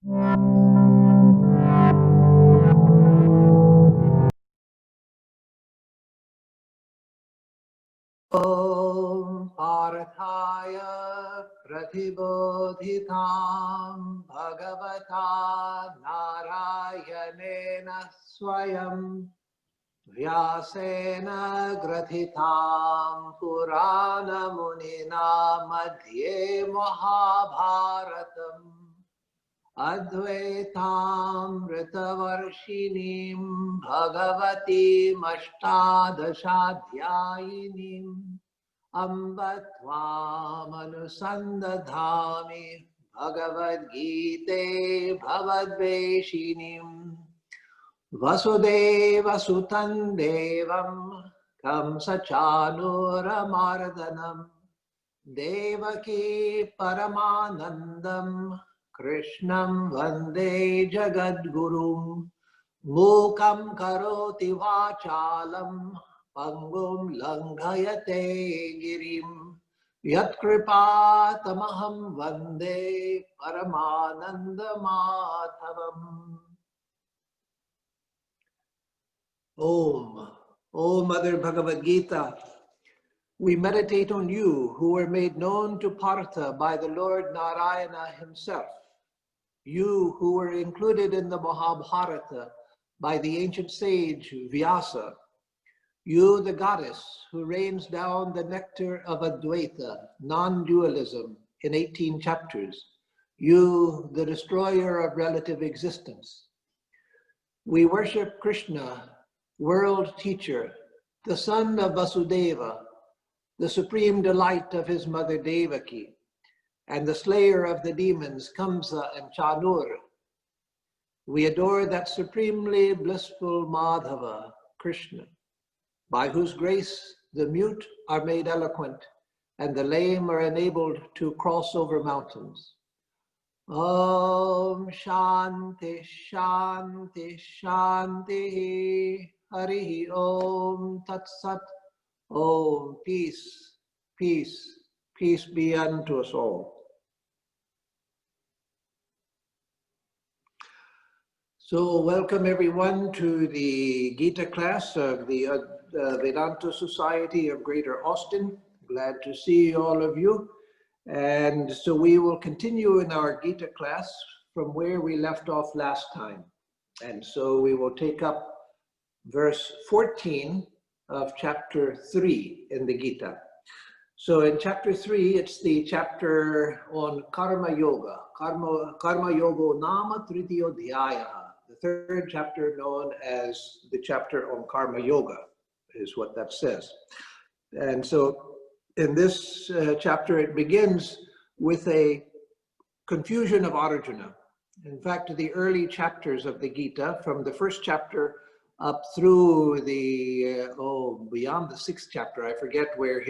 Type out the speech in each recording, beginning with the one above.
Om Parthaya Pratibodhitam Bhagavata Narayanena Swayam Vyasena Grathitam Purana Munina Madhye Mahabharatam Advaitam Ritavarshinim Bhagavatim Ashtadashadhyayinim Ambatvam Anusandadhami Bhagavad Gita Bhavadveshinim Vasudeva Sutan Devam Kamsa Chanuramardanam Devaki Paramanandam Krishnam Vande Jagadgurum Mukam Karoti Vachalam Pangum Langhayate Girim Yatkripa Tamaham Vande Paramananda Madhavam. Om. O Mother Bhagavad Gita, we meditate on you who were made known to Partha by the Lord Narayana himself. You who were included in the Mahabharata by the ancient sage Vyasa. You, the goddess who rains down the nectar of Advaita, non-dualism, in 18 chapters. You, the destroyer of relative existence. We worship Krishna, world teacher, the son of Vasudeva, the supreme delight of his mother Devaki, and the slayer of the demons Kamsa and Chanur. We adore that supremely blissful Madhava, Krishna, by whose grace the mute are made eloquent and the lame are enabled to cross over mountains. Om Shanti Shanti Shanti Harihi Om Tat Sat. Om peace, peace, peace be unto us all. So welcome everyone to the Gita class of the Vedanta Society of Greater Austin. Glad to see all of you. And so we will continue in our Gita class from where we left off last time. And so we will take up verse 14 of chapter 3 in the Gita. So in chapter 3, it's the chapter on Karma Yoga. Karma Yoga Nama Tritiyo Dhyaya. The third chapter known as the chapter on Karma Yoga is what that says. And so in this chapter, it begins with a confusion of Arjuna. In fact, the early chapters of the Gita, from the first chapter up through the, beyond the sixth chapter, I forget where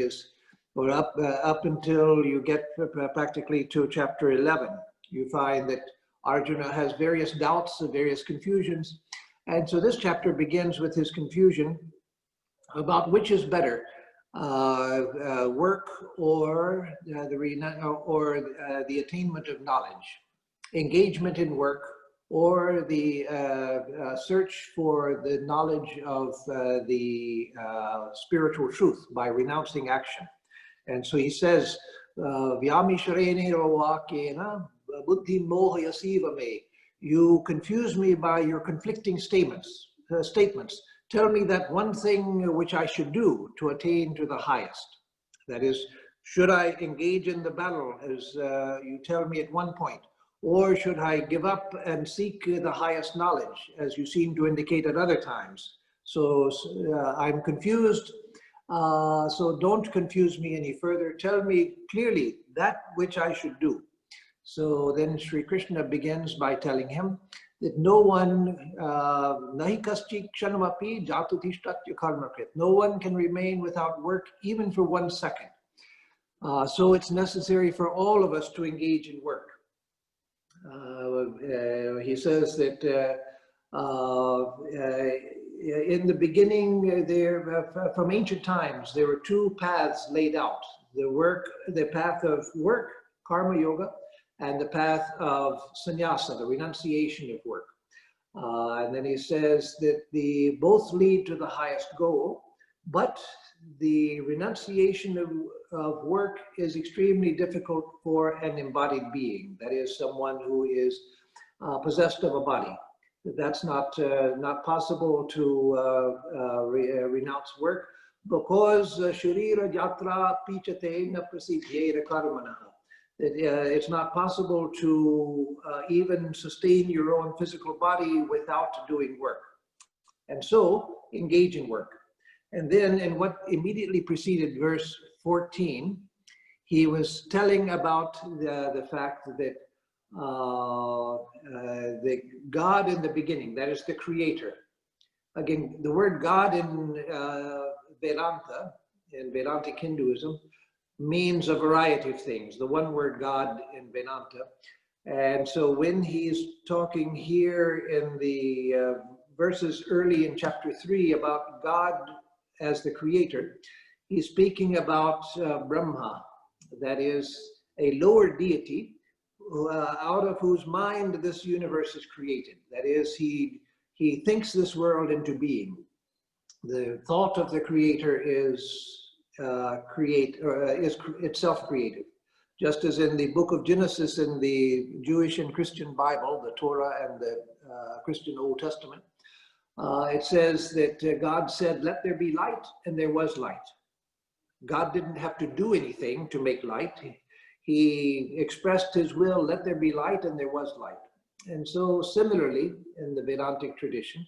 or up until you get practically to chapter 11, you find that Arjuna has various doubts, various confusions. And so this chapter begins with his confusion about which is better, work or the attainment of knowledge, engagement in work or the search for the knowledge of the spiritual truth by renouncing action. And so he says, Vyamisharene rovakena buddhi mohayasiva me. You confuse me by your conflicting statements. Tell me that one thing which I should do to attain to the highest. That is, should I engage in the battle, as you tell me at one point, or should I give up and seek the highest knowledge, as you seem to indicate at other times? So I'm confused, so don't confuse me any further. Tell me clearly that which I should do. So then Sri Krishna begins by telling him that no one, nahi kaschi kshanamapi jatutishtatya karmakrit. No one can remain without work even for 1 second. So it's necessary for all of us to engage in work. He says that in the beginning, from ancient times, there were two paths laid out. The path of work, karma yoga, and the path of sannyasa, the renunciation of work. And then he says that both lead to the highest goal, but the renunciation of work is extremely difficult for an embodied being. That is, someone who is possessed of a body. That's not possible to renounce work, because shurira yatra pichate na prasidhyera karmana. It's not possible to even sustain your own physical body without doing work. And so engage in work. And then in what immediately preceded verse 14, he was telling about the fact that the God in the beginning, that is the creator. Again, the word God in Vedanta, in Vedantic Hinduism, means a variety of things. The one word God in Vedanta. And so when he's talking here in the verses early in chapter 3 about God as the creator, he's speaking about Brahma, that is a lower deity out of whose mind this universe is created. That is, he thinks this world into being. The thought of the creator is itself creative. Just as in the book of Genesis in the Jewish and Christian Bible, the Torah and the Christian Old Testament, it says that God said, "Let there be light," and there was light. God didn't have to do anything to make light. He expressed his will, "Let there be light," and there was light. And so similarly, in the Vedantic tradition,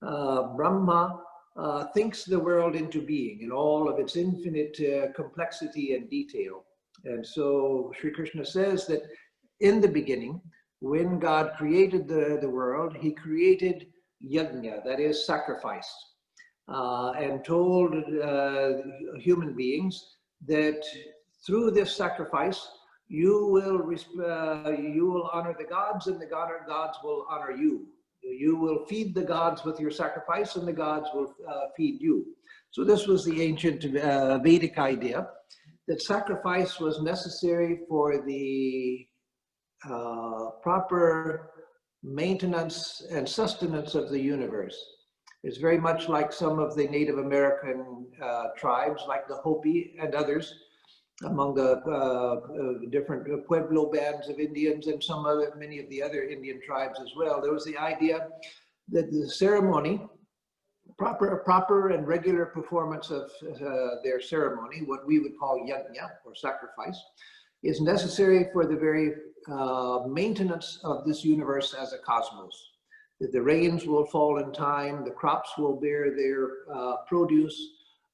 Brahma thinks the world into being in all of its infinite complexity and detail. And so Sri Krishna says that in the beginning, when God created the world, he created yajna, that is sacrifice, and told human beings that through this sacrifice, you will honor the gods, and the gods will honor you. You will feed the gods with your sacrifice, and the gods will feed you. So this was the ancient Vedic idea, that sacrifice was necessary for the proper maintenance and sustenance of the universe. It's very much like some of the Native American tribes, like the Hopi and others, among the different Pueblo bands of Indians and many of the other Indian tribes as well. There was the idea that the ceremony, proper and regular performance of their ceremony, what we would call yajna or sacrifice, is necessary for the very maintenance of this universe as a cosmos. That the rains will fall in time, the crops will bear their produce,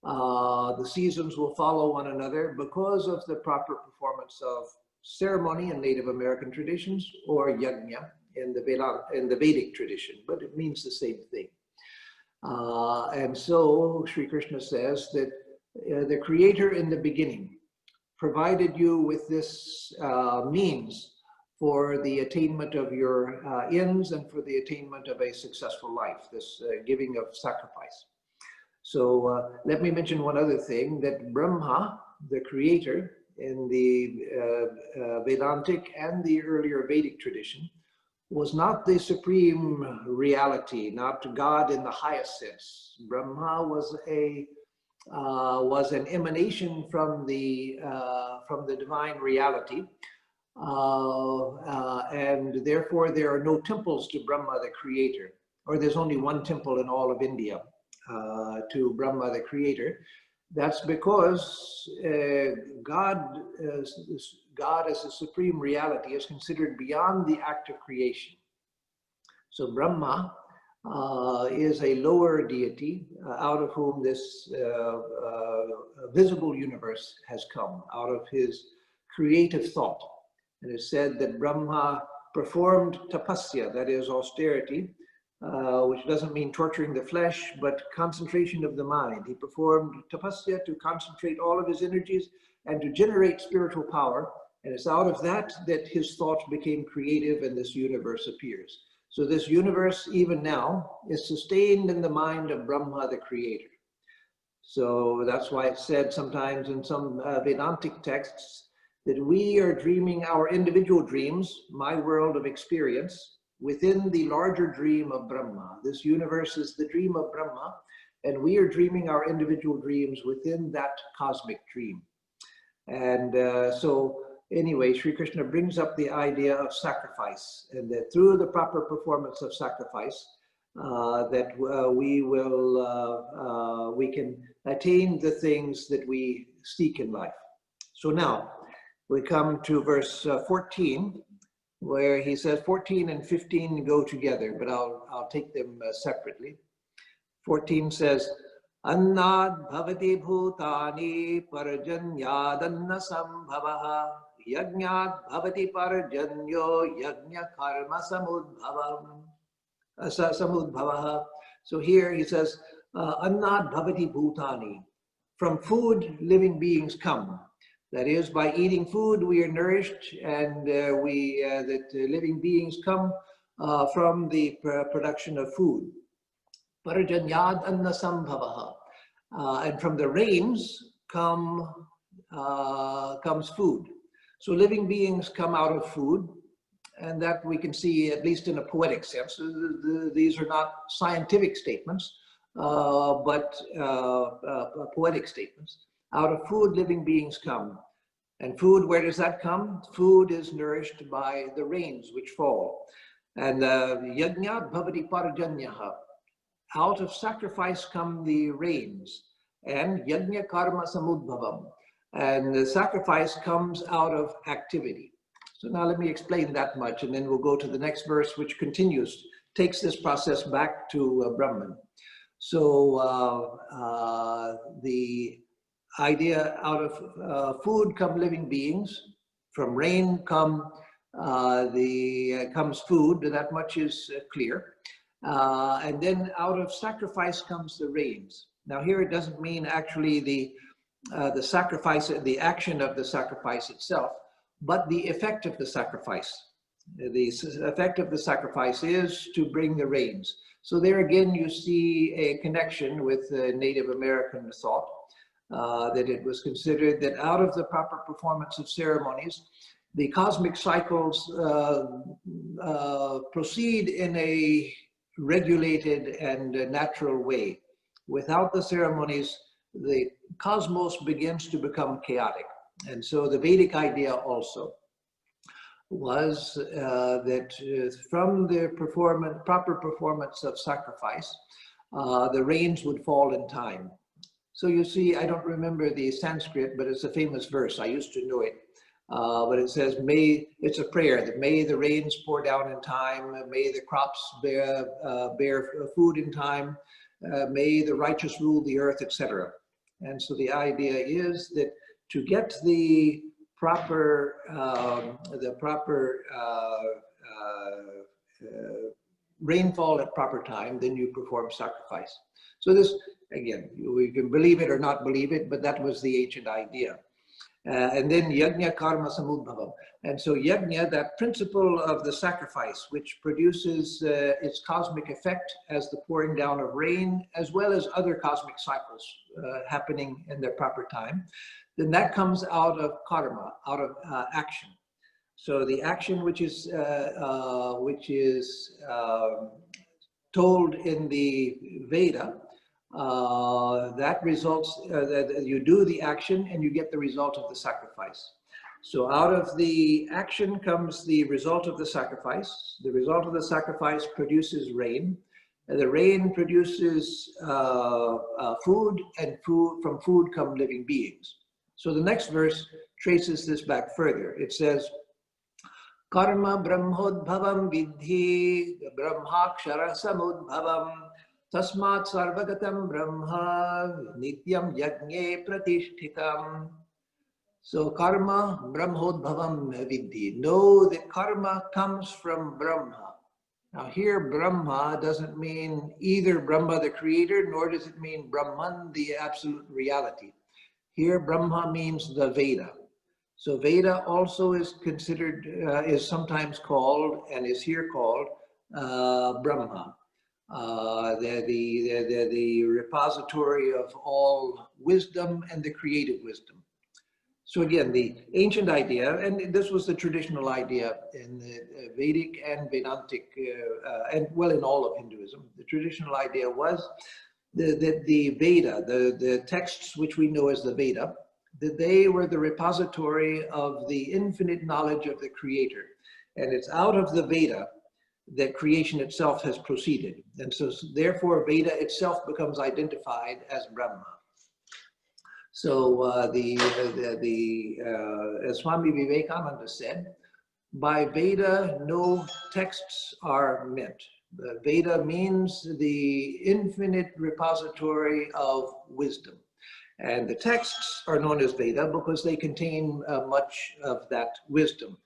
the seasons will follow one another because of the proper performance of ceremony in Native American traditions, or yajna in the Vedic tradition, but it means the same thing. And so Sri Krishna says that the creator in the beginning provided you with this means for the attainment of your ends and for the attainment of a successful life, this giving of sacrifice. So let me mention one other thing, that Brahma, the creator in the Vedantic and the earlier Vedic tradition, was not the supreme reality, not God in the highest sense. Brahma was an emanation from the divine reality, and therefore there are no temples to Brahma the creator, or there's only one temple in all of India to Brahma the creator. That's because God as a supreme reality is considered beyond the act of creation. So Brahma is a lower deity out of whom this visible universe has come, out of his creative thought. And it's said that Brahma performed tapasya, that is austerity, which doesn't mean torturing the flesh, but concentration of the mind. He performed tapasya to concentrate all of his energies and to generate spiritual power. And it's out of that that his thoughts became creative and this universe appears. So this universe, even now, is sustained in the mind of Brahma, the creator. So that's why it's said sometimes in some Vedantic texts that we are dreaming our individual dreams, my world of experience, within the larger dream of Brahma. This universe is the dream of Brahma, and we are dreaming our individual dreams within that cosmic dream. And so anyway, Sri Krishna brings up the idea of sacrifice, and that through the proper performance of sacrifice, we can attain the things that we seek in life. So now we come to verse 14, where he says 14 and 15 go together, but I'll take them separately. 14 says, Annad bhavati bhutani parajanyadanna sambhavaha yajñat bhavati parajanyo yajña karma samudbhavaha. So here he says, Annad bhavati bhutani. From food, living beings come. That is, by eating food, we are nourished, and living beings come from the production of food. Parajanyad anna sambhavaha. And from the rains comes food. So living beings come out of food, and that we can see at least in a poetic sense. These are not scientific statements, but poetic statements. Out of food, living beings come. And food, where does that come? Food is nourished by the rains which fall. And yajñat bhavati parajanyaha. Out of sacrifice come the rains. And yajña karma samudbhavam. And the sacrifice comes out of activity. So now let me explain that much, and then we'll go to the next verse, which continues, takes this process back to Brahman. So the idea, out of food come living beings, from rain comes food, that much is clear. And then out of sacrifice comes the rains. Now here it doesn't mean actually the sacrifice, the action of the sacrifice itself, but the effect of the sacrifice. The effect of the sacrifice is to bring the rains. So there again you see a connection with Native American thought, that it was considered that out of the proper performance of ceremonies, the cosmic cycles proceed in a regulated and natural way. Without the ceremonies, the cosmos begins to become chaotic. And so the Vedic idea also was that from the proper performance of sacrifice, the rains would fall in time. So you see, I don't remember the Sanskrit, but it's a famous verse. I used to know it. But it says, it's a prayer that may the rains pour down in time, may the crops bear food in time, may the righteous rule the earth, etc. And so the idea is that to get the proper rainfall at proper time, then you perform sacrifice. So this, again, you can believe it or not believe it, but that was the ancient idea. And then yajna karma samudbhavam. And so yajna, that principle of the sacrifice, which produces its cosmic effect as the pouring down of rain, as well as other cosmic cycles happening in their proper time, then that comes out of karma, out of action. So the action which is told in the Veda, that results, that you do the action and you get the result of the sacrifice. So out of the action comes the result of the sacrifice. The result of the sacrifice produces rain. And the rain produces food, and from food come living beings. So the next verse traces this back further. It says, Karma brahmodbhavam vidhi brahmakshara samudbhavam tasmat sarvagatam brahma nityam yajñe pratishthitam. So karma brahmodbhavam vidhi. Know that karma comes from Brahma. Now here Brahma doesn't mean either Brahma the creator, nor does it mean Brahman, the absolute reality. Here Brahma means the Veda. So Veda also is considered, is sometimes called, and is here called, Brahma. They're the repository of all wisdom and the creative wisdom. So again, the ancient idea, and this was the traditional idea in the Vedic and Vedantic, and well, in all of Hinduism, the traditional idea was that the Veda, the texts which we know as the Veda, that they were the repository of the infinite knowledge of the Creator. And it's out of the Veda that creation itself has proceeded. And so therefore Veda itself becomes identified as Brahma. So as Swami Vivekananda said, by Veda, no texts are meant. The Veda means the infinite repository of wisdom. And the texts are known as Veda because they contain much of that wisdom.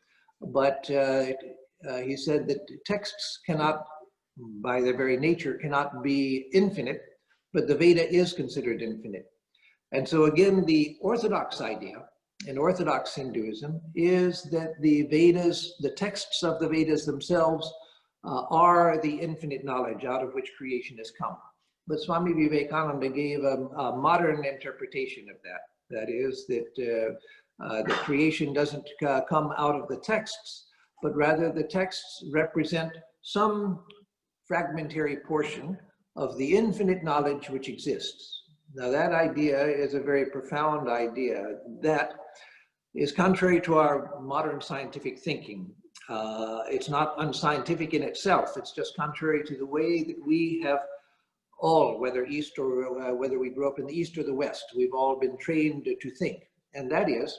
But he said that texts cannot, by their very nature, cannot be infinite, but the Veda is considered infinite. And so again, the orthodox idea in Orthodox Hinduism is that the Vedas, the texts of the Vedas themselves, are the infinite knowledge out of which creation has come. But Swami Vivekananda gave a modern interpretation of that. That is that the creation doesn't come out of the texts, but rather the texts represent some fragmentary portion of the infinite knowledge which exists. Now that idea is a very profound idea that is contrary to our modern scientific thinking. It's not unscientific in itself, it's just contrary to the way that we have all, whether East or whether we grew up in the East or the West, we've all been trained to think. And that is,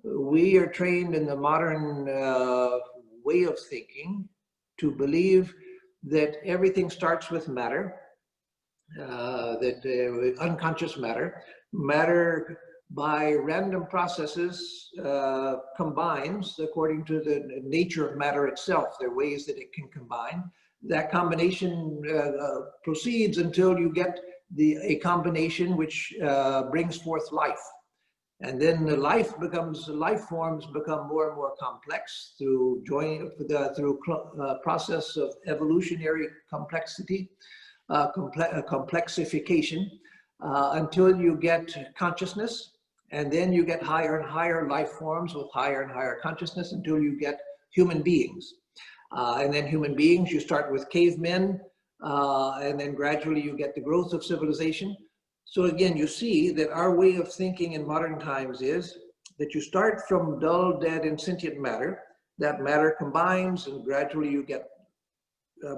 we are trained in the modern way of thinking to believe that everything starts with matter, unconscious matter. Matter by random processes combines according to the nature of matter itself. There are ways that it can combine. That combination proceeds until you get a combination which brings forth life. And then the life forms become more and more complex through process of evolutionary complexity, complexification, until you get consciousness, and then you get higher and higher life forms with higher and higher consciousness until you get human beings. And then human beings, you start with cavemen, and then gradually you get the growth of civilization. So again, you see that our way of thinking in modern times is that you start from dull, dead, insentient matter. That matter combines, and gradually you get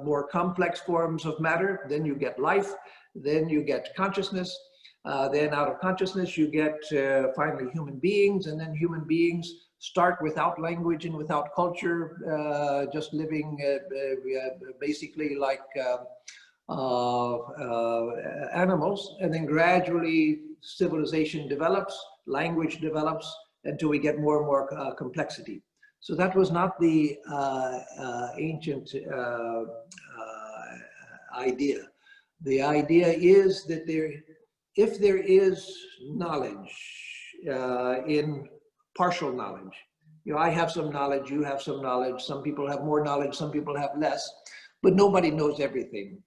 more complex forms of matter. Then you get life. Then you get consciousness. Then out of consciousness, you get finally human beings. And then human beings start without language and without culture, just living basically like animals. And then gradually civilization develops, language develops, until we get more and more complexity. So that was not the ancient idea. The idea is that if there is knowledge in partial knowledge, you know, I have some knowledge, you have some knowledge, some people have more knowledge, some people have less, but nobody knows everything.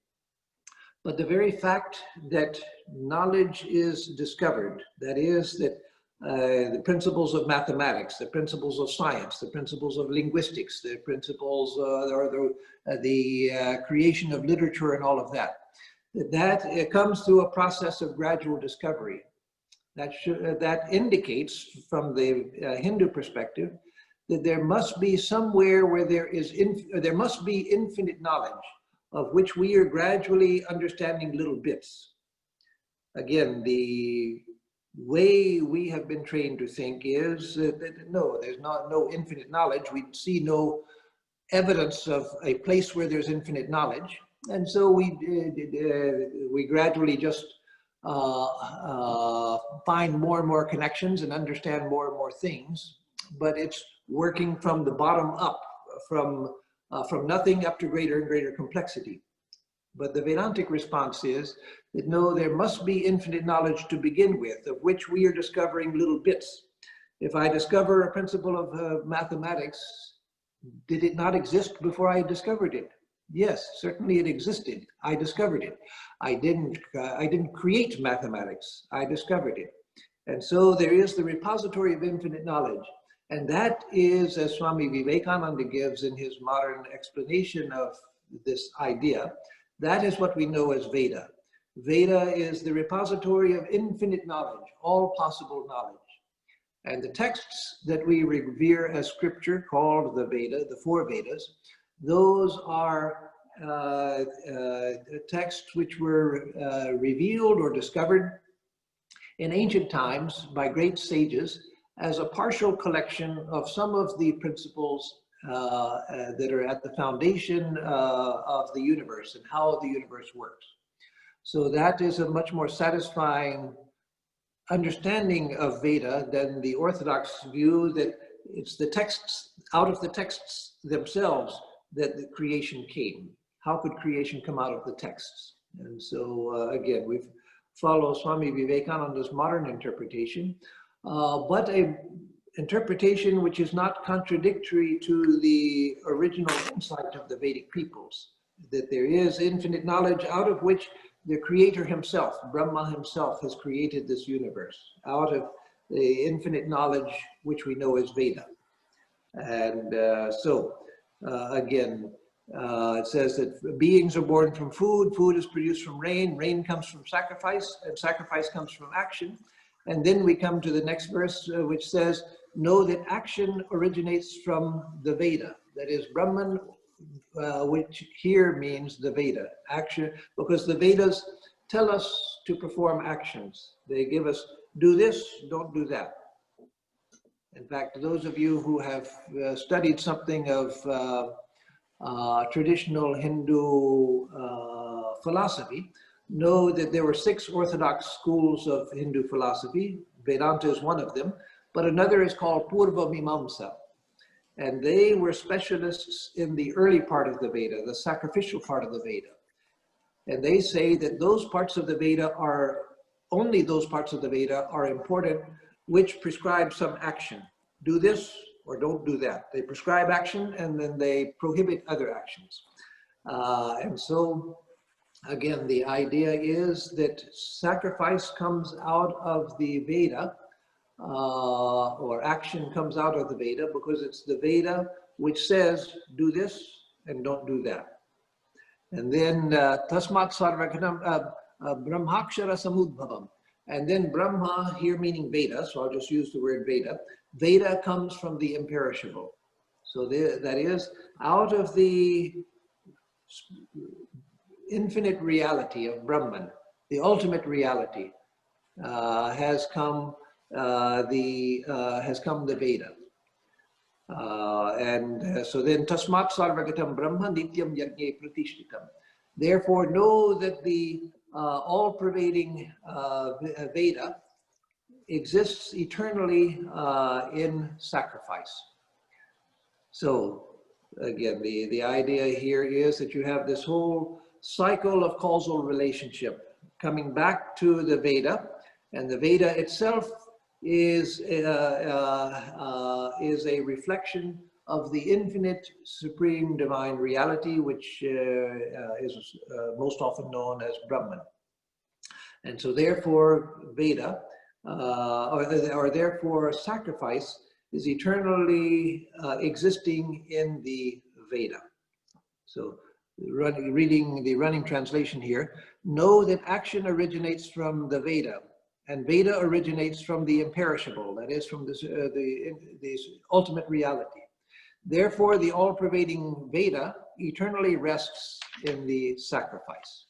But the very fact that knowledge is discovered, that is that the principles of mathematics, the principles of science, the principles of linguistics, the principles or the creation of literature and all of that, it comes through a process of gradual discovery. That indicates from the Hindu perspective that there must be somewhere where there must be infinite knowledge of which we are gradually understanding little bits. Again, the way we have been trained to think is that no, there's no infinite knowledge. We see no evidence of a place where there's infinite knowledge. And so we gradually just find more and more connections and understand more and more things, but it's working from the bottom up, from nothing up to greater and greater complexity. But the Vedantic response is that no, there must be infinite knowledge to begin with, of which we are discovering little bits. If I discover a principle of mathematics, did it not exist before I discovered it? Yes, certainly it existed. I discovered it. I didn't create mathematics. I discovered it. And so there is the repository of infinite knowledge. And that is, as Swami Vivekananda gives in his modern explanation of this idea, that is what we know as Veda. Veda is the repository of infinite knowledge, all possible knowledge. And the texts that we revere as scripture, called the Veda, the four Vedas, those are texts which were revealed or discovered in ancient times by great sages as a partial collection of some of the principles that are at the foundation of the universe and how the universe works. So that is a much more satisfying understanding of Veda than the Orthodox view that it's the texts, out of the texts themselves, that the creation came. How could creation come out of the texts? And so again, we follow Swami Vivekananda's modern interpretation, but a interpretation which is not contradictory to the original insight of the Vedic peoples, that there is infinite knowledge out of which the creator himself, Brahma himself, has created this universe, out of the infinite knowledge which we know as Veda. And again, it says that beings are born from food, food is produced from rain, rain comes from sacrifice, and sacrifice comes from action. And then we come to the next verse, which says, know that action originates from the Veda, that is Brahman, which here means the Veda, action, because the Vedas tell us to perform actions. They give us, do this, don't do that. In fact, those of you who have studied something of traditional Hindu philosophy know that there were 6 orthodox schools of Hindu philosophy. Vedanta is one of them, but another is called Purva Mimamsa. And they were specialists in the early part of the Veda, the sacrificial part of the Veda. And they say that those parts of the Veda are, only those parts of the Veda are important which prescribe some action. Do this or don't do that. They prescribe action and then they prohibit other actions. And so, again, the idea is that sacrifice comes out of the Veda, or action comes out of the Veda, because it's the Veda which says, do this and don't do that. And then, Tasmat Sarvakanam Brahmakshara Samudbhavam. And then Brahma, here meaning Veda, so I'll just use the word Veda. Veda comes from the imperishable. So that is, out of the infinite reality of Brahman, the ultimate reality, has come the Veda. So then, Tasmat Sarvagatam Brahma Nityam Yajne Pratishtitam. Therefore, know that the all-pervading Veda exists eternally in sacrifice. So, again, the idea here is that you have this whole cycle of causal relationship coming back to the Veda, and the Veda itself is a reflection of the infinite supreme divine reality, which is most often known as Brahman. And so therefore Veda, or therefore sacrifice, is eternally existing in the Veda. So reading the running translation here, know that action originates from the Veda, and Veda originates from the imperishable, that is from this ultimate reality. Therefore, the all-pervading Veda eternally rests in the sacrifice.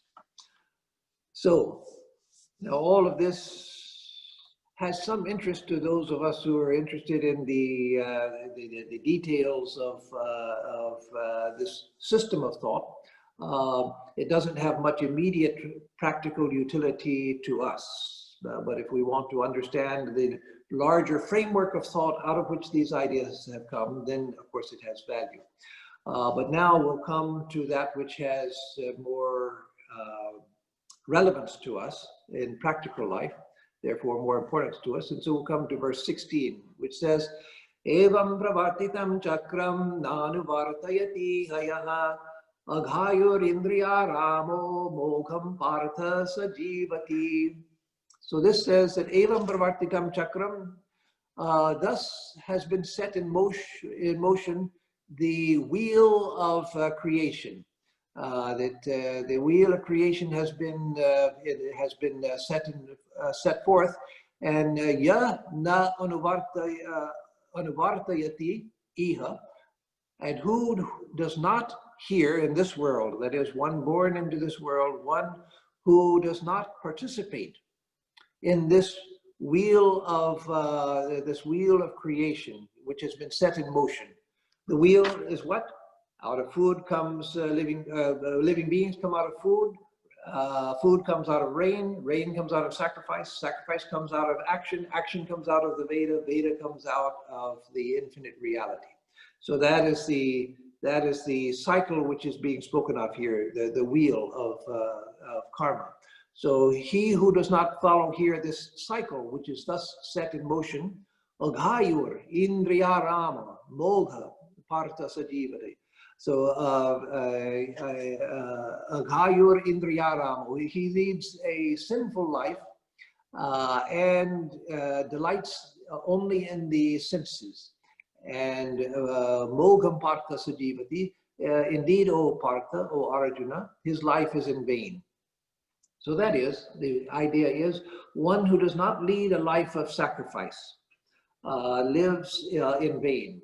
So, now all of this has some interest to those of us who are interested in the details of this system of thought. It doesn't have much immediate practical utility to us. But if we want to understand the larger framework of thought out of which these ideas have come, then of course it has value. But now we'll come to that which has more relevance to us in practical life, therefore more importance to us. And so we'll come to verse 16, which says, Evam pravartitam chakram nanu vartayati hayaha aghayur indriya ramo mogham partha sajivati. So this says that Evam Pravartikam Chakram, thus has been set in motion the wheel of creation. The wheel of creation has been set forth, and ya na anuvartayati iha, and who does not here in this world, that is, one born into this world, one who does not participate in this wheel of creation, which has been set in motion. The wheel is what? Out of food comes living beings come out of food. Food comes out of rain. Rain comes out of sacrifice. Sacrifice comes out of action. Action comes out of the Veda. Veda comes out of the infinite reality. So that is the cycle which is being spoken of here, the wheel of karma. So he who does not follow here this cycle, which is thus set in motion, aghayur indriyarama mogha partha sajivare. So aghayur indriyarama, he leads a sinful life and delights only in the senses. And mogham partha sajivati, indeed, O Partha, O Arjuna, his life is in vain. So that is, the idea is, one who does not lead a life of sacrifice lives in vain.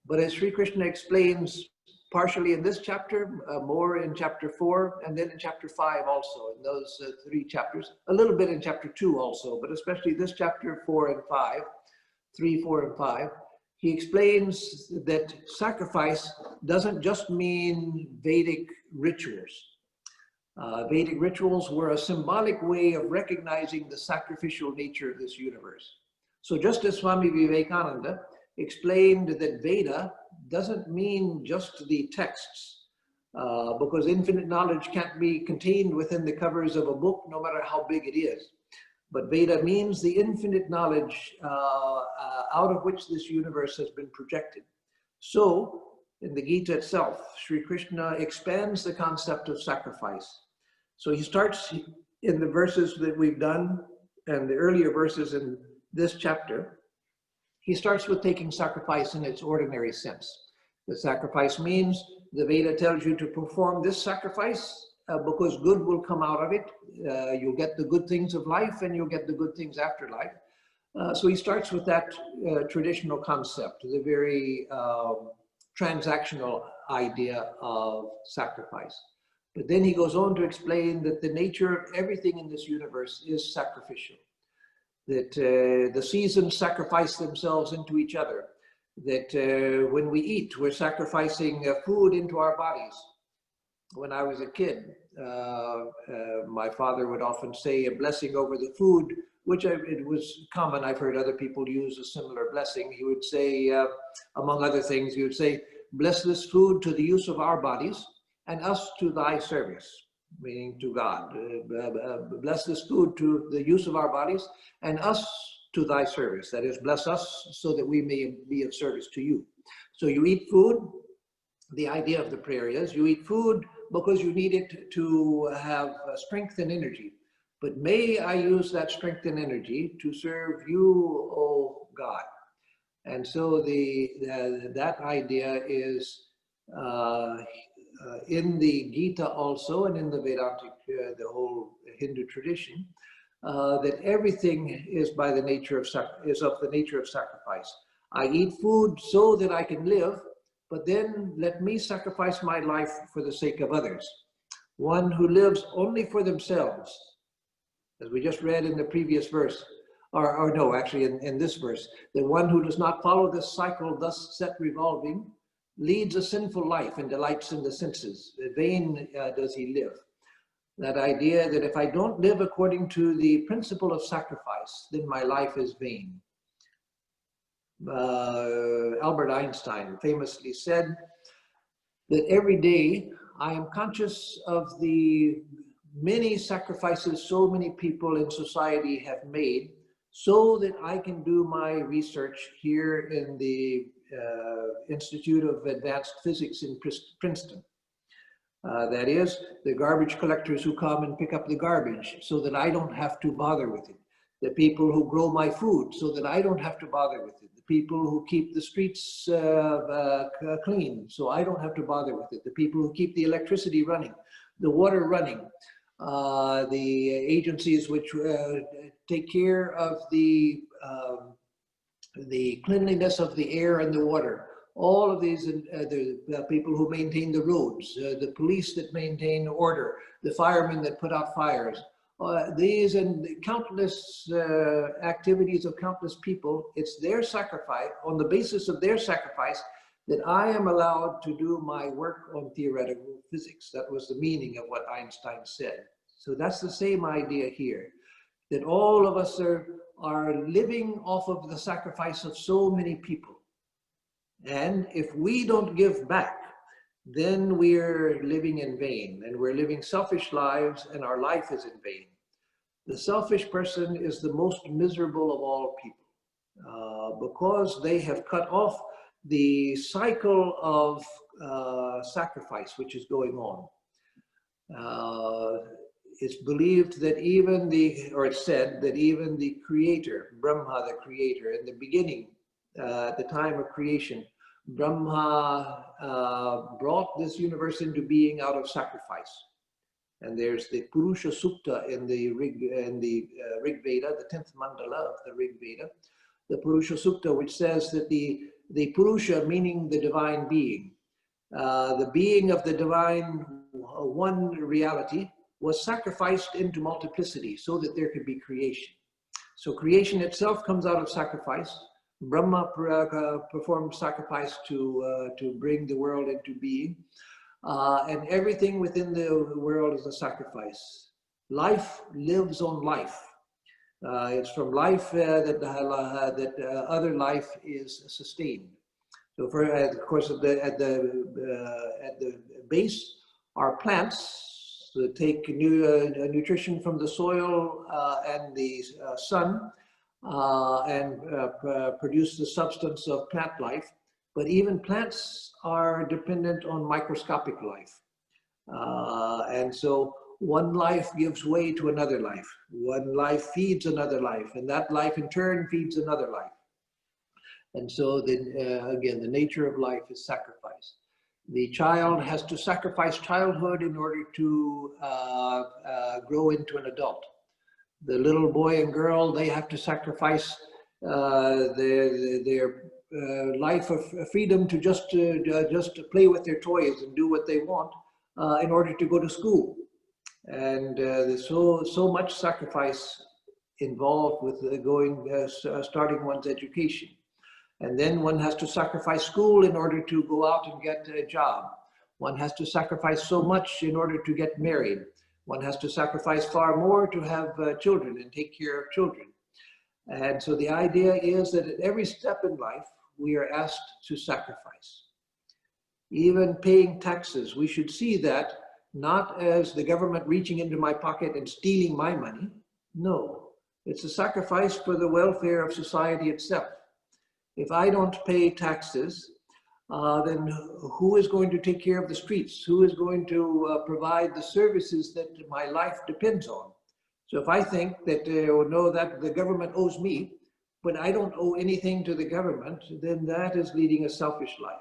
But as Sri Krishna explains partially in this chapter, more in chapter 4, and then in chapter 5 also, in those 3 chapters, a little bit in chapter 2 also, but especially this chapter 4 and 5, 3, 4, and 5, he explains that sacrifice doesn't just mean Vedic rituals. Vedic rituals were a symbolic way of recognizing the sacrificial nature of this universe. So just as Swami Vivekananda explained that Veda doesn't mean just the texts, because infinite knowledge can't be contained within the covers of a book, no matter how big it is. But Veda means the infinite knowledge out of which this universe has been projected. So, in the Gita itself, Sri Krishna expands the concept of sacrifice. So he starts in the verses that we've done, and the earlier verses in this chapter, he starts with taking sacrifice in its ordinary sense. The sacrifice means the Veda tells you to perform this sacrifice because good will come out of it. You'll get the good things of life and you'll get the good things after life. So he starts with that traditional concept, the very transactional idea of sacrifice. But then he goes on to explain that the nature of everything in this universe is sacrificial. That the seasons sacrifice themselves into each other. That when we eat, we're sacrificing food into our bodies. When I was a kid, my father would often say a blessing over the food, which it was common. I've heard other people use a similar blessing. He would say, among other things, he would say, bless this food to the use of our bodies and us to thy service, meaning to God. Bless this food to the use of our bodies and us to thy service. That is, bless us so that we may be of service to you. So you eat food. The idea of the prayer is you eat food because you need it to have strength and energy. But may I use that strength and energy to serve you, O God. And so that idea is in the Gita also, and in the Vedantic, the whole Hindu tradition, that everything is of the nature of sacrifice. I eat food so that I can live, but then let me sacrifice my life for the sake of others. One who lives only for themselves, as we just read in the previous verse, or no, actually in this verse, the one who does not follow this cycle thus set revolving, leads a sinful life and delights in the senses. In vain does he live. That idea that if I don't live according to the principle of sacrifice, then my life is vain. Albert Einstein famously said that every day I am conscious of the many sacrifices so many people in society have made so that I can do my research here in the Institute of Advanced Physics in Princeton. That is, the garbage collectors who come and pick up the garbage so that I don't have to bother with it. The people who grow my food so that I don't have to bother with it. The people who keep the streets clean so I don't have to bother with it. The people who keep the electricity running, the water running, the agencies which take care of the cleanliness of the air and the water. All of these, the people who maintain the roads, the police that maintain order, the firemen that put out fires, these and countless activities of countless people, it's their sacrifice, on the basis of their sacrifice, that I am allowed to do my work on theoretical physics. That was the meaning of what Einstein said. So that's the same idea here, that all of us are living off of the sacrifice of so many people. And if we don't give back, then we're living in vain, and we're living selfish lives, and our life is in vain. The selfish person is the most miserable of all people because they have cut off the cycle of sacrifice which is going on. It's believed that it's said that even the creator, Brahma, the creator, in the beginning, at the time of creation, Brahma brought this universe into being out of sacrifice. And there's the Purusha Sukta in the Rig Veda, the 10th mandala of the Rig Veda, the Purusha Sukta, which says that the Purusha, meaning the divine being, the being of the divine one reality, was sacrificed into multiplicity so that there could be creation. So creation itself comes out of sacrifice. Brahma performed sacrifice to bring the world into being, and everything within the world is a sacrifice. Life lives on life. It's from life that other life is sustained. So, of course, at the base are plants that take nutrition from the soil and the sun. And produce the substance of plant life. But even plants are dependent on microscopic life. And so one life gives way to another life. One life feeds another life, and that life in turn feeds another life. And so again, the nature of life is sacrifice. The child has to sacrifice childhood in order to grow into an adult. The little boy and girl, they have to sacrifice their life of freedom to just play with their toys and do what they want in order to go to school. And there's so much sacrifice involved with starting one's education. And then one has to sacrifice school in order to go out and get a job. One has to sacrifice so much in order to get married. One has to sacrifice far more to have children and take care of children. And so the idea is that at every step in life, we are asked to sacrifice. Even paying taxes, we should see that not as the government reaching into my pocket and stealing my money. No, it's a sacrifice for the welfare of society itself. If I don't pay taxes, then who is going to take care of the streets? Who is going to provide the services that my life depends on? So if I think that, no, that the government owes me, but I don't owe anything to the government, then that is leading a selfish life.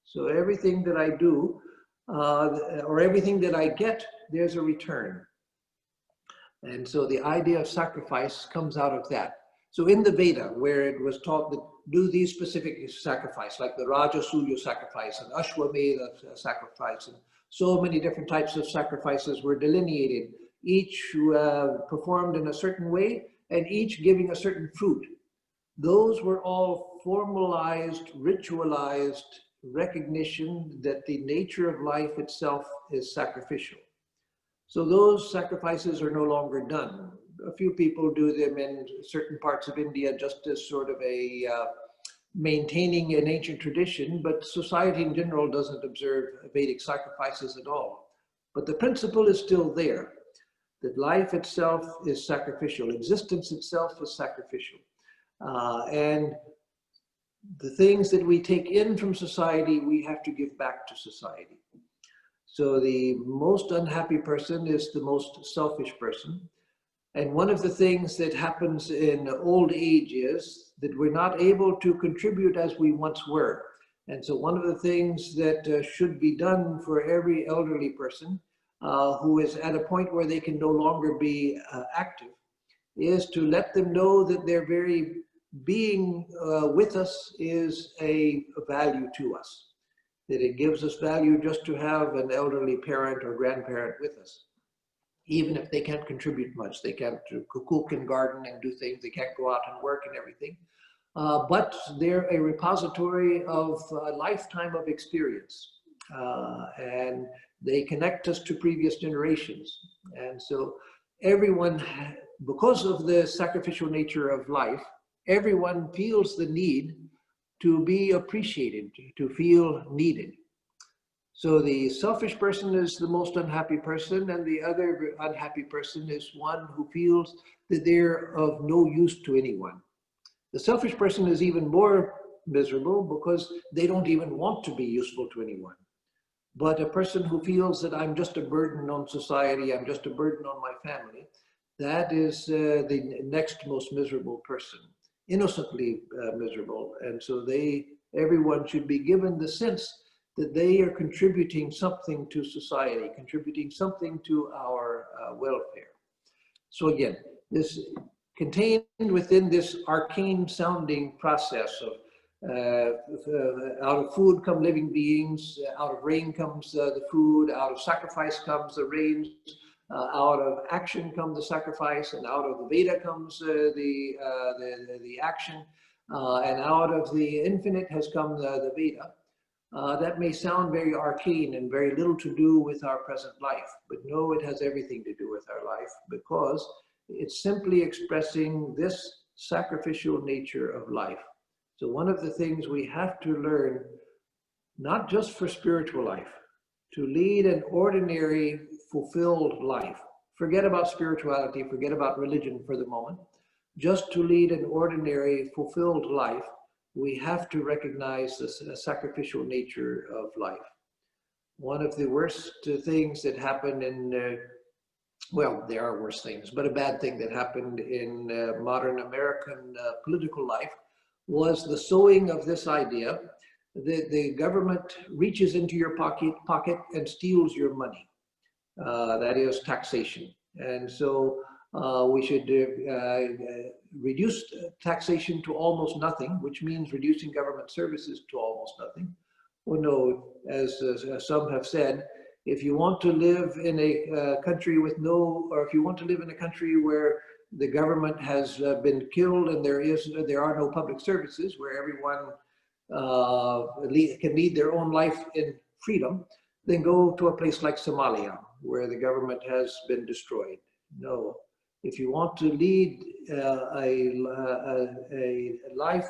So everything that I do, or everything that I get, there's a return. And so the idea of sacrifice comes out of that. So in the Veda, where it was taught that do these specific sacrifice, like the Rajasuya sacrifice and Ashwamedha sacrifice, and so many different types of sacrifices were delineated, each performed in a certain way, and each giving a certain fruit. Those were all formalized, ritualized recognition that the nature of life itself is sacrificial. So those sacrifices are no longer done. A few people do them in certain parts of India just as sort of a maintaining an ancient tradition, but society in general doesn't observe Vedic sacrifices at all. But the principle is still there, that life itself is sacrificial, existence itself is sacrificial. And the things that we take in from society, we have to give back to society. So the most unhappy person is the most selfish person. And one of the things that happens in old age is that we're not able to contribute as we once were. And so one of the things that should be done for every elderly person who is at a point where they can no longer be active is to let them know that their very being with us is a value to us, that it gives us value just to have an elderly parent or grandparent with us. Even if they can't contribute much, they can't cook and garden and do things, they can't go out and work and everything. But they're a repository of a lifetime of experience. And they connect us to previous generations. And so everyone, because of the sacrificial nature of life, everyone feels the need to be appreciated, to feel needed. So the selfish person is the most unhappy person, and the other unhappy person is one who feels that they're of no use to anyone. The selfish person is even more miserable because they don't even want to be useful to anyone. But a person who feels that I'm just a burden on society, I'm just a burden on my family, that is the next most miserable person, innocently miserable. And so everyone should be given the sense that they are contributing something to society, contributing something to our welfare. So again, this contained within this arcane sounding process of out of food come living beings, out of rain comes the food, out of sacrifice comes the rains, out of action comes the sacrifice, and out of the Veda comes the action, and out of the infinite has come the Veda. That may sound very arcane and very little to do with our present life, but no, it has everything to do with our life, because it's simply expressing this sacrificial nature of life. So one of the things we have to learn, not just for spiritual life, to lead an ordinary, fulfilled life. Forget about spirituality, forget about religion for the moment. Just to lead an ordinary, fulfilled life, we have to recognize the sacrificial nature of life. One of the worst things that happened in, well, there are worse things, but a bad thing that happened in modern American political life was the sowing of this idea that the government reaches into your pocket and steals your money. That is taxation. And so we should reduce taxation to almost nothing, which means reducing government services to almost nothing. Well, no, as some have said, if you want to live in a country with no, or if you want to live in a country where the government has been killed and there are no public services, where everyone can lead their own life in freedom, then go to a place like Somalia, where the government has been destroyed. No, if you want to lead a life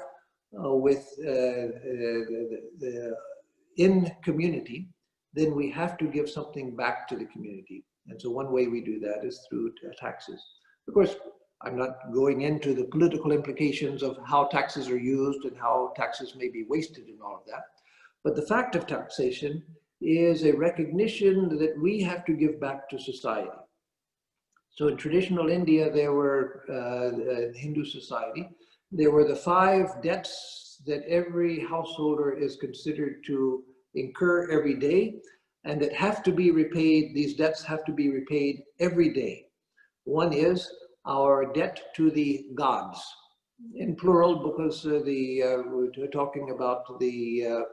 in community, then we have to give something back to the community. And so one way we do that is through taxes. Of course, I'm not going into the political implications of how taxes are used and how taxes may be wasted and all of that. But the fact of taxation is a recognition that we have to give back to society. So in traditional India, there were, Hindu society, there were the 5 debts that every householder is considered to incur every day, and that have to be repaid, these debts have to be repaid every day. One is our debt to the gods, in plural, because we're talking about the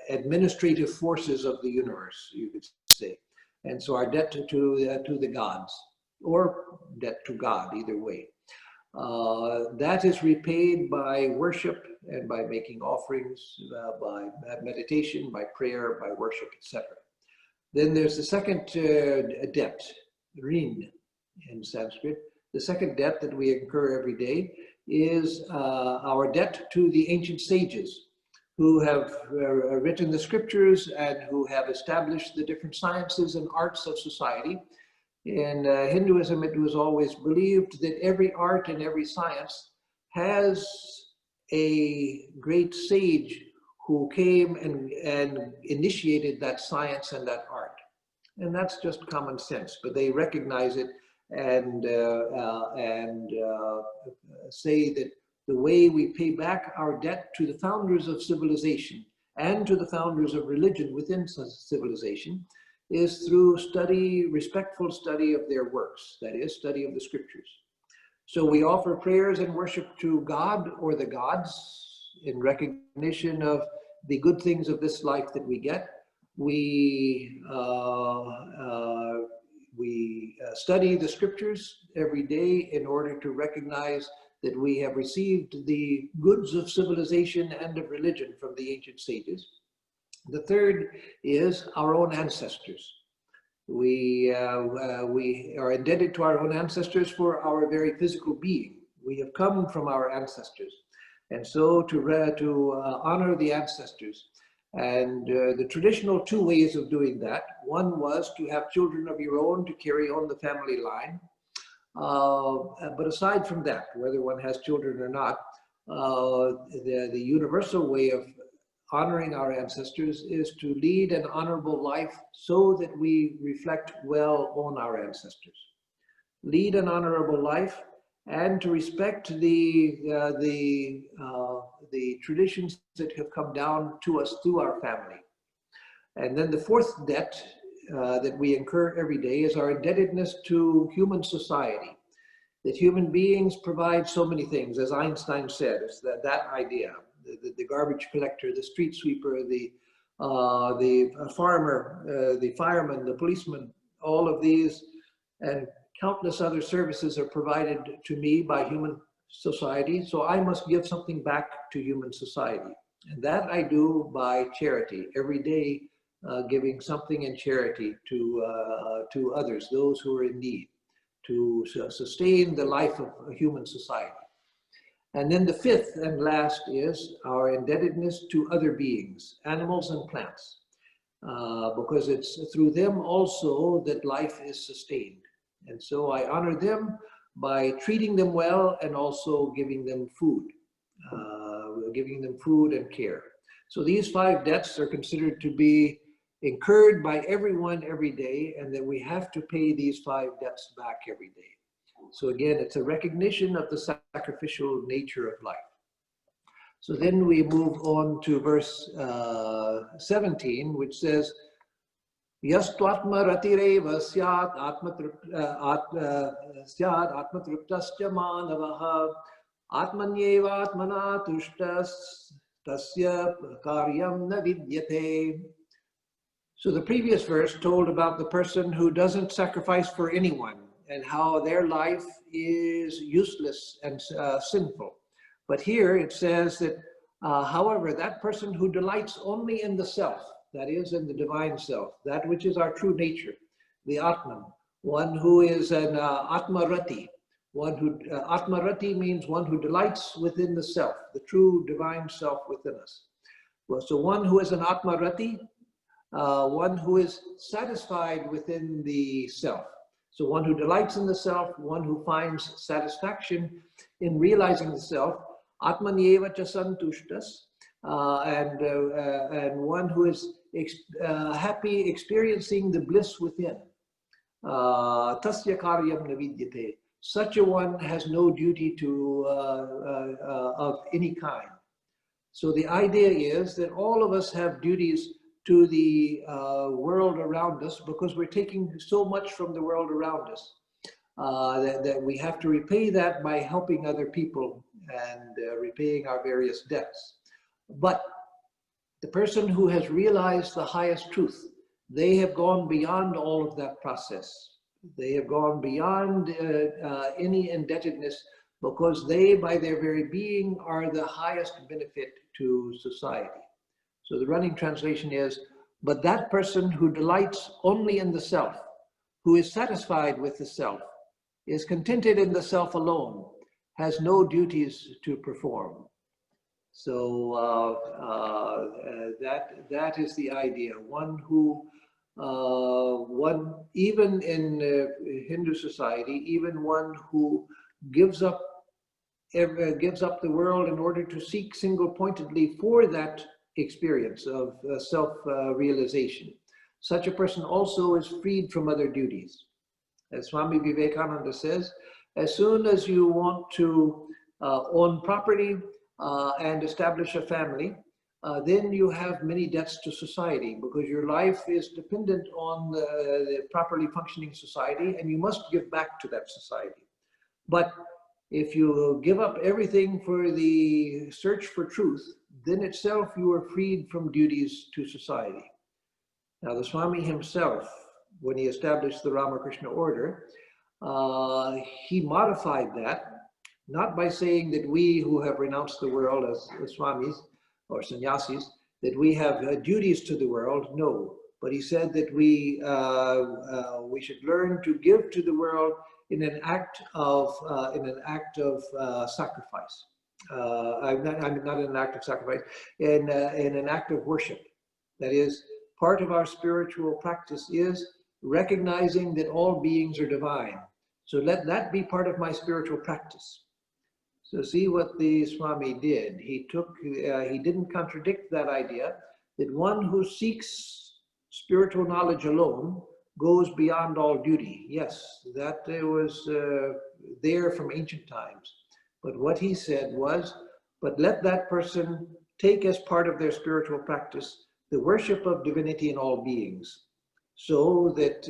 administrative forces of the universe, you could say. And so our debt to the gods, or debt to God, either way. That is repaid by worship and by making offerings, by meditation, by prayer, by worship, etc. Then there's the second debt, rin in Sanskrit. The second debt that we incur every day is our debt to the ancient sages who have written the scriptures and who have established the different sciences and arts of society. In Hinduism, it was always believed that every art and every science has a great sage who came and initiated that science and that art. And that's just common sense, but they recognize it and say that the way we pay back our debt to the founders of civilization and to the founders of religion within civilization is through study, respectful study of their works, that is, study of the scriptures. So we offer prayers and worship to God or the gods in recognition of the good things of this life that we get. We study the scriptures every day in order to recognize that we have received the goods of civilization and of religion from the ancient sages. The third is our own ancestors. We are indebted to our own ancestors for our very physical being. We have come from our ancestors. And so to honor the ancestors. And the traditional two ways of doing that, one was to have children of your own to carry on the family line. But aside from that, whether one has children or not, the universal way of honoring our ancestors is to lead an honorable life so that we reflect well on our ancestors. Lead an honorable life and to respect the traditions that have come down to us through our family. And then the fourth debt that we incur every day is our indebtedness to human society. That human beings provide so many things, as Einstein said, it's that idea. The garbage collector, the street sweeper, the farmer, the fireman, the policeman, all of these and countless other services are provided to me by human society. So I must give something back to human society. And that I do by charity, every day giving something in charity to others, those who are in need, to sustain the life of a human society. And then the fifth and last is our indebtedness to other beings, animals and plants, because it's through them also that life is sustained. And so I honor them by treating them well and also giving them food and care. So these five debts are considered to be incurred by everyone every day, and that we have to pay these five debts back every day. So again, it's a recognition of the sacrificial nature of life. So then we move on to verse 17, which says, Yastvatma ratireva syat atmatruptasya manavaha atmanyeva atmana tushtas tasya karyam na vidyate. So the previous verse told about the person who doesn't sacrifice for anyone and how their life is useless and sinful. But here it says that, however, that person who delights only in the self, that is in the divine self, that which is our true nature, the Atman, one who is an Atmarati, Atmarati means one who delights within the self, the true divine self within us. Well, so one who is an Atmarati, one who is satisfied within the self. So one who delights in the self, one who finds satisfaction in realizing the self, Atmanyeva cha santushtas, and one who is happy experiencing the bliss within. Tasya karyam na vidyate. Such a one has no duty to of any kind. So the idea is that all of us have duties to the world around us because we're taking so much from the world around us that we have to repay that by helping other people and repaying our various debts. But the person who has realized the highest truth, they have gone beyond all of that process. They have gone beyond any indebtedness because they, by their very being, are the highest benefit to society. So the running translation is, but that person who delights only in the self, who is satisfied with the self, is contented in the self alone, has no duties to perform. So that is the idea. One who, even in Hindu society, even one who gives up the world in order to seek single-pointedly for that experience of self-realization. Such a person also is freed from other duties. As Swami Vivekananda says, as soon as you want to own property and establish a family, then you have many debts to society, because your life is dependent on the properly functioning society, and you must give back to that society. But if you give up everything for the search for truth, then itself you are freed from duties to society. Now, the Swami himself, when he established the Ramakrishna order, he modified that, not by saying that we who have renounced the world as Swamis or sannyasis, that we have duties to the world. No, but he said that we should learn to give to the world in an act of sacrifice. I'm not in an act of sacrifice, in an act of worship. That is, part of our spiritual practice is recognizing that all beings are divine. So let that be part of my spiritual practice. So see what the Swami did. He didn't contradict that idea that one who seeks spiritual knowledge alone goes beyond all duty. Yes, that was there from ancient times. But what he said was, but let that person take as part of their spiritual practice the worship of divinity in all beings, so that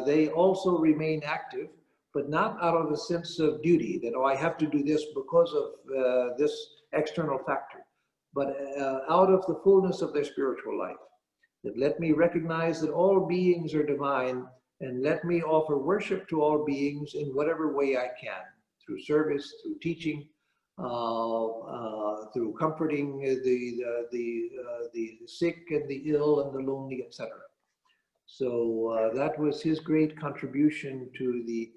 they also remain active, but not out of a sense of duty, that, oh, I have to do this because of this external factor, but out of the fullness of their spiritual life. That let me recognize that all beings are divine, and let me offer worship to all beings in whatever way I can, through service, through teaching, through comforting the sick and the ill and the lonely, etc. So that was his great contribution to the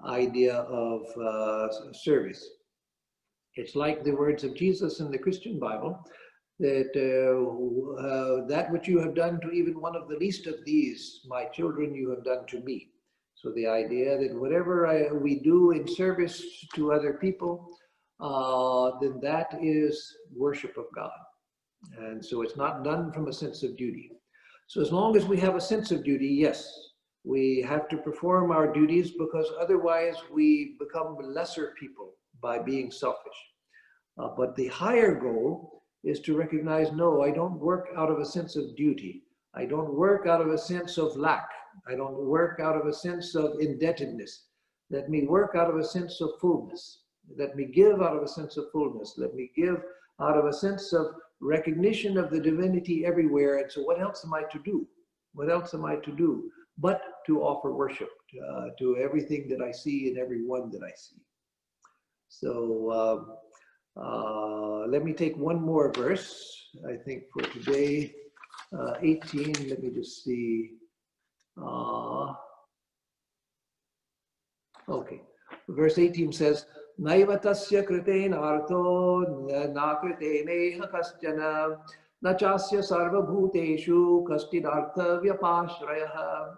idea of service. It's like the words of Jesus in the Christian Bible, that that which you have done to even one of the least of these, my children, you have done to me. So the idea that whatever we do in service to other people, then that is worship of God. And so it's not done from a sense of duty. So as long as we have a sense of duty, yes, we have to perform our duties, because otherwise we become lesser people by being selfish. But the higher goal is to recognize, no, I don't work out of a sense of duty. I don't work out of a sense of lack. I don't work out of a sense of indebtedness. Let me work out of a sense of fullness. Let me give out of a sense of fullness. Let me give out of a sense of recognition of the divinity everywhere. And so what else am I to do? What else am I to do but to offer worship to everything that I see and everyone that I see? So let me take one more verse, I think, for today. 18, let me just see. Okay, verse 18 says, Naiva tasya kritena artho na kriteneha kasyana na chasya sarva bhuteshu kastidartha vyapashrayaha.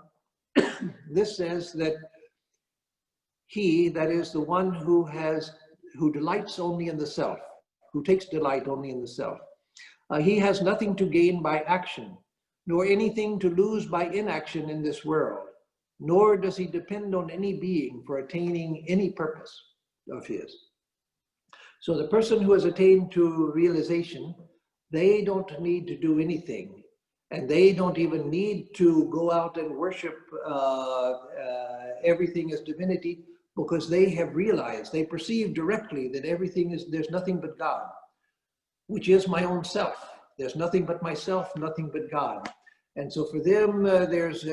This says that he, that is the one who delights only in the self, who takes delight only in the self, he has nothing to gain by action, nor anything to lose by inaction in this world, nor does he depend on any being for attaining any purpose of his. So the person who has attained to realization, they don't need to do anything, and they don't even need to go out and worship everything as divinity, because they have realized, they perceive directly that everything is, there's nothing but God, which is my own self. There's nothing but myself, nothing but God. And so for them, there's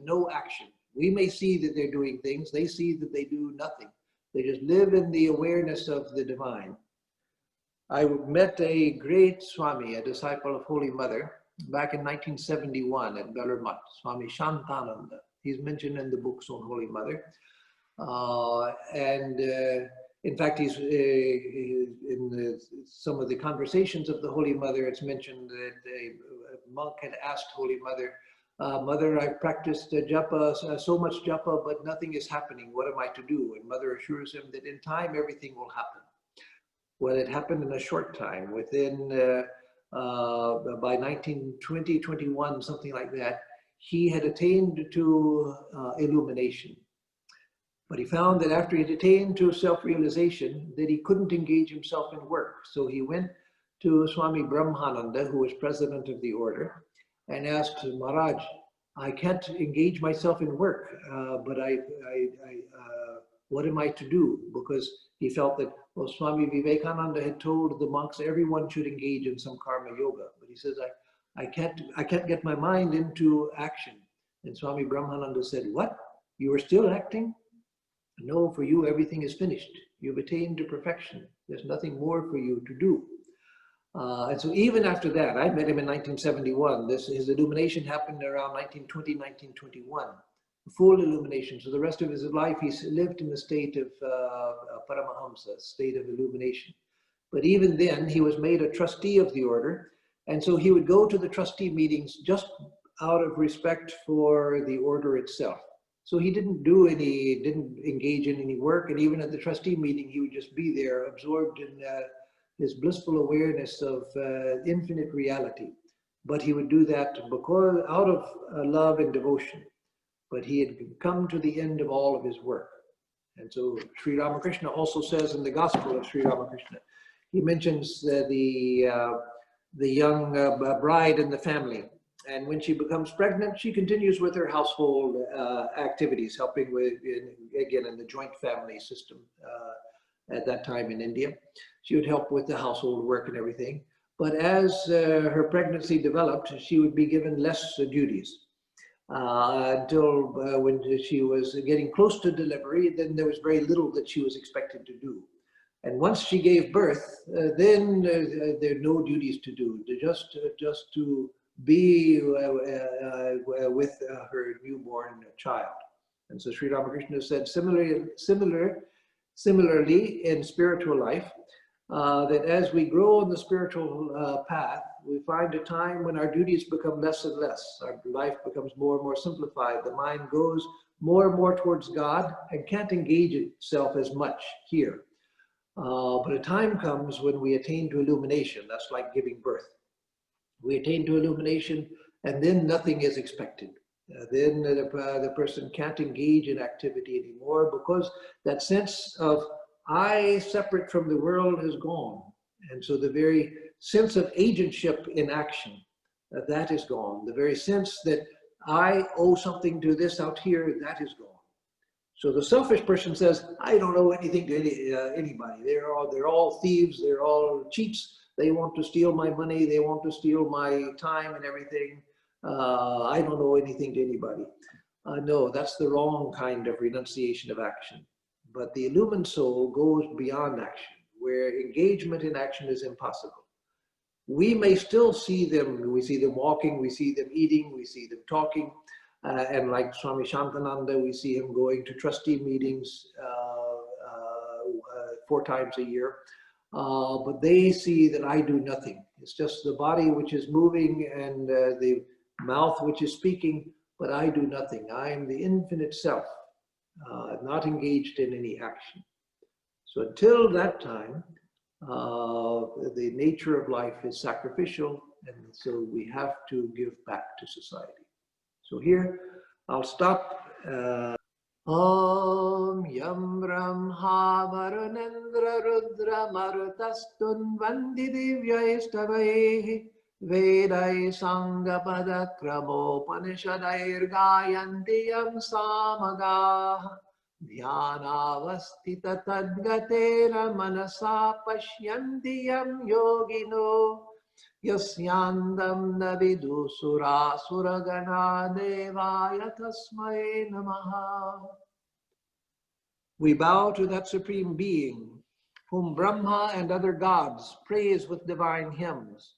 no action. We may see that they're doing things. They see that they do nothing. They just live in the awareness of the divine. I met a great Swami, a disciple of Holy Mother, back in 1971 at Bellarmine, Swami Shantananda. He's mentioned in the books on Holy Mother. In fact, he's in some of the conversations of the Holy Mother, it's mentioned that a monk had asked Holy Mother, Mother, I've practiced japa, so much japa, but nothing is happening. What am I to do? And Mother assures him that in time, everything will happen. Well, it happened in a short time. Within, by 1920, 21, something like that, he had attained to illumination. But he found that after he had attained to self-realization, that he couldn't engage himself in work. So he went to Swami Brahmananda, who was president of the order, and asked Maharaj, I can't engage myself in work, but what am I to do? Because he felt that, well, Swami Vivekananda had told the monks everyone should engage in some karma yoga. But he says, I can't get my mind into action. And Swami Brahmananda said, what? You are still acting? No, for you, everything is finished. You've attained to perfection. There's nothing more for you to do. And so even after that, I met him in 1971. His illumination happened around 1920, 1921. Full illumination. So the rest of his life, he lived in the state of Paramahamsa, state of illumination. But even then, he was made a trustee of the order. And so he would go to the trustee meetings just out of respect for the order itself. So he didn't engage in any work. And even at the trustee meeting, he would just be there, absorbed in his blissful awareness of infinite reality. But he would do that because out of love and devotion. But he had come to the end of all of his work. And so Sri Ramakrishna also says in the Gospel of Sri Ramakrishna, he mentions the young bride in the family. And when she becomes pregnant, she continues with her household activities, helping with, again, in the joint family system at that time in India. She would help with the household work and everything. But as her pregnancy developed, she would be given less duties. Until when she was getting close to delivery, then there was very little that she was expected to do. And once she gave birth, then there are no duties to do, just to be with her newborn child. And so Sri Ramakrishna said similarly in spiritual life, that as we grow on the spiritual path, we find a time when our duties become less and less. Our life becomes more and more simplified. The mind goes more and more towards God and can't engage itself as much here. But a time comes when we attain to illumination. That's like giving birth. We attain to illumination, and then nothing is expected. Then the person can't engage in activity anymore, because that sense of I separate from the world is gone. And so the very sense of agentship in action, that is gone. The very sense that I owe something to this out here, that is gone. So the selfish person says, I don't owe anything to anybody. They're all thieves, they're all cheats. They want to steal my money, they want to steal my time and everything. I don't owe anything to anybody. No, that's the wrong kind of renunciation of action. But the illumined soul goes beyond action, where engagement in action is impossible. We may still see them. We see them walking, we see them eating, we see them talking. And like Swami Shantananda, we see him going to trustee meetings 4 times a year. But they see that I do nothing. It's just the body which is moving and the mouth which is speaking, but I do nothing. I am the infinite self, not engaged in any action. So until that time, the nature of life is sacrificial, and so we have to give back to society. So here, I'll stop. Om Yam Brahma Varunendra Rudra Marutastun Vandi Divyaistavaihi Vedai Sanghapada Kramopanishadair Gayanti Yam Samagaha Dhyanavastita Tadgatera Manasa Pashyanti Yam Yogino Yasyandam Navidu Sura Suragana Devaya Tasmai Namaha. We bow to that Supreme Being, whom Brahma and other gods praise with divine hymns,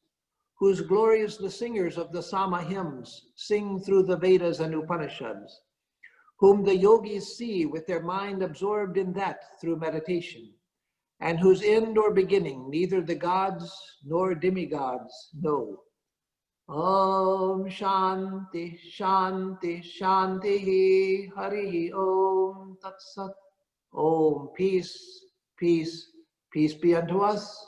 whose glories the singers of the Sama hymns sing through the Vedas and Upanishads, whom the yogis see with their mind absorbed in that through meditation, and whose end or beginning neither the gods nor demigods know. Om Shanti, Shanti, Shanti, Hari Om Tat Sat. Om, peace, peace, Peace be unto us.